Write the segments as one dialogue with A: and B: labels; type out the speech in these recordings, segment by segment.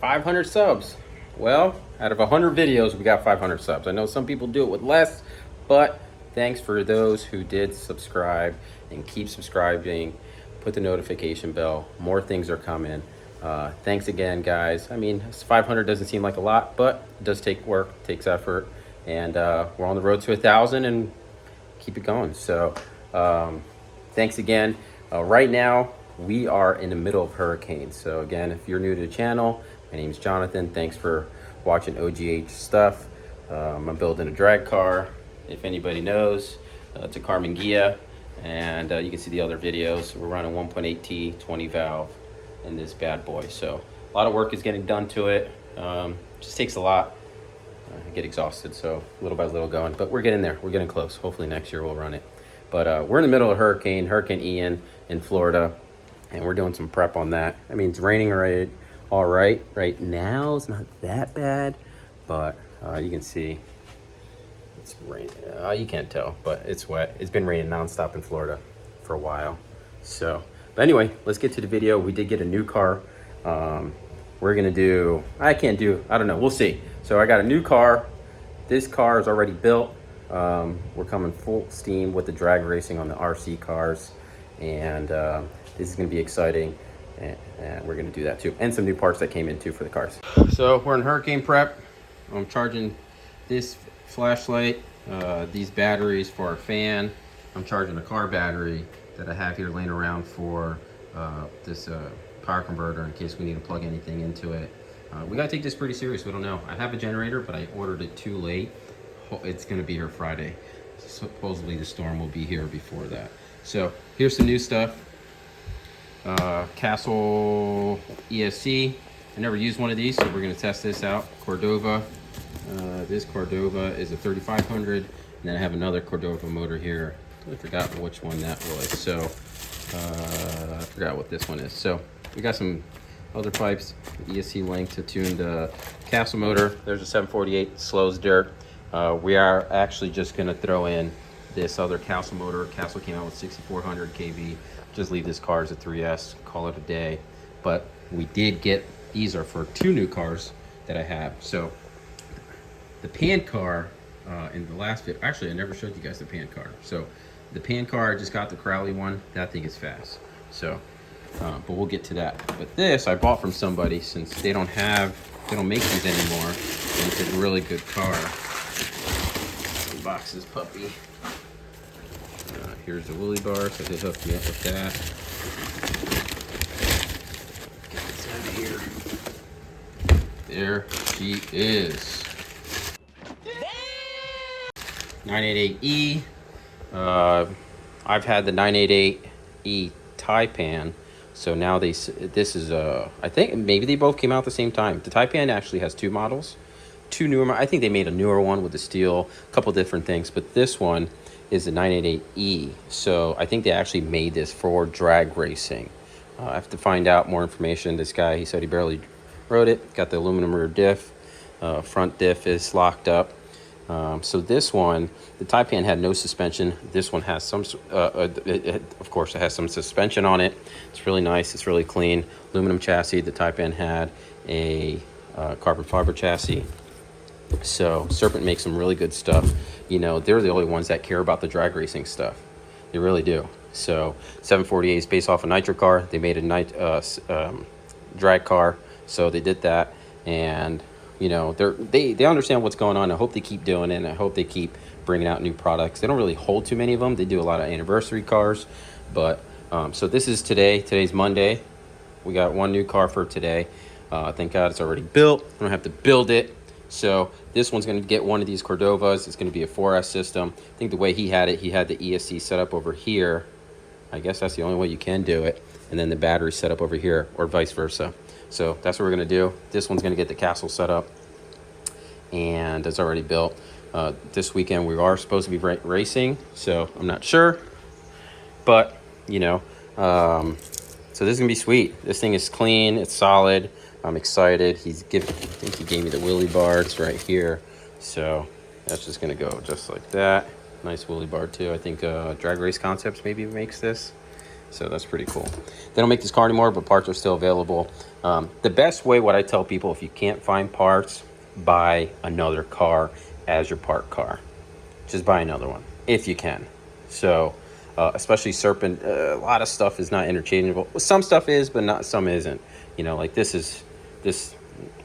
A: 500 subs. Well, out of 100 videos, we got 500 subs. I know some people do it with less, but thanks for those who did subscribe and keep subscribing. Put the notification bell. More things are coming. Thanks again, guys. I mean, 500 doesn't seem like a lot, but it does take work, takes effort, and we're on the road to 1,000 and keep it going. So thanks again. Right now, we are in the middle of hurricanes. So again, if you're new to the channel, my name is Jonathan. Thanks for watching OGH stuff. I'm building a drag car. If anybody knows, it's a Karmann Ghia, and you can see the other videos. We're running 1.8T 20 valve in this bad boy. So a lot of work is getting done to it. Just takes a lot. I get exhausted, so little by little going, but we're getting there. We're getting close. Hopefully next year we'll run it. But we're in the middle of Hurricane Ian in Florida, and we're doing some prep on that. I mean, it's raining all right now. It's not that bad, but you can see it's raining. You can't tell, but it's wet. It's been raining nonstop in Florida for a while. So, but anyway, let's get to the video. We did get a new car. We're gonna do, I don't know, we'll see. So I got a new car. This car is already built. We're coming full steam with the drag racing on the RC cars, and this is gonna be exciting, and we're gonna do that too, and some new parts that came in too for the cars. So we're in hurricane prep. I'm charging this flashlight, these batteries for our fan. I'm charging a car battery that I have here laying around for this power converter in case we need to plug anything into it. We gotta take this pretty serious. We don't know. I have a generator, but I ordered it too late. It's gonna be here Friday. Supposedly the storm will be here before that. So here's some new stuff. Castle ESC. I never used one of these, so we're gonna test this out. Cordova. This Cordova is a 3500, and then I have another Cordova motor here. I forgot which one that was. So I forgot what this one is. So we got some other pipes, ESC link to tune the Castle motor. There's a 748, slows dirt. We are actually just gonna throw in this other Castle motor. Castle came out with 6400 kV. Just leave this car as a 3S, call it a day. But we did get, these are for two new cars that I have. So the pan car in the last video, actually I never showed you guys the pan car. So the pan car, I just got the Crowley one. That thing is fast. So, but we'll get to that. But this I bought from somebody, since they don't make these anymore. And it's a really good car. Box this puppy. Here's the Willy bar, so he'll hook me up with that. Get this out of here. There she is. 988E. I've had the 988E Taipan, so now this is I think maybe they both came out at the same time. The Taipan actually has two models, two newer. I think they made a newer one with the steel, a couple different things, but this one is the 988E. So I think they actually made this for drag racing. I have to find out more information. This guy, he said he barely rode it. Got the aluminum rear diff. Front diff is locked up. So this one, the Taipan had no suspension. This one has some, of course, it has some suspension on it. It's really nice. It's really clean. Aluminum chassis. The Taipan had a carbon fiber chassis. So Serpent makes some really good stuff. You know, they're the only ones that care about the drag racing stuff. They really do. So 748 is based off a nitro car. They made a drag car. So they did that, and you know, they understand what's going on. I hope they keep doing it, and I hope they keep bringing out new products. They don't really hold too many of them. They do a lot of anniversary cars, but so this is today. Today's Monday. We got one new car for today. Thank God it's already built. I don't have to build it. So this one's going to get one of these Cordovas. It's going to be a 4S system. I think the way he had the ESC set up over here. I guess that's the only way you can do it. And then the battery set up over here, or vice versa. So that's what we're going to do. This one's going to get the Castle set up, and it's already built. This weekend we are supposed to be racing, so I'm not sure. But, you know, so this is going to be sweet. This thing is clean. It's solid. I'm excited. I think he gave me the Willy bar. It's right here. So that's just going to go just like that. Nice Willy bar too. I think Drag Race Concepts maybe makes this. So that's pretty cool. They don't make this car anymore, but parts are still available. The best way, what I tell people, if you can't find parts, buy another car as your parked car. Just buy another one if you can. So especially Serpent, a lot of stuff is not interchangeable. Some stuff is, but not some isn't. You know, like this,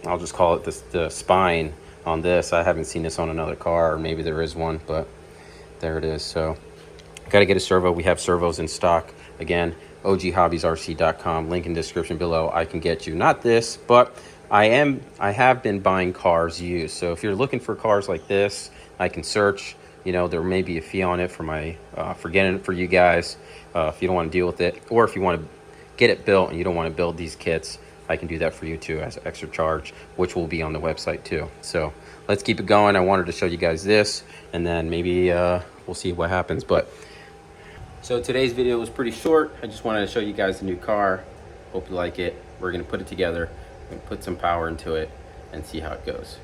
A: I'll just call it this, the spine on this. I haven't seen this on another car, or maybe there is one, but there it is. So got to get a servo. We have servos in stock. Again, oghobbiesrc.com, link in description below. I can get you, not this, but I have been buying cars used. So if you're looking for cars like this, I can search. You know, there may be a fee on it for my for getting it for you guys, if you don't want to deal with it, or if you want to get it built and you don't want to build these kits, I can do that for you too as an extra charge, which will be on the website too. So let's keep it going. I wanted to show you guys this, and then maybe we'll see what happens. But so today's video was pretty short. I just wanted to show you guys the new car. Hope you like it. We're gonna put it together and put some power into it and see how it goes.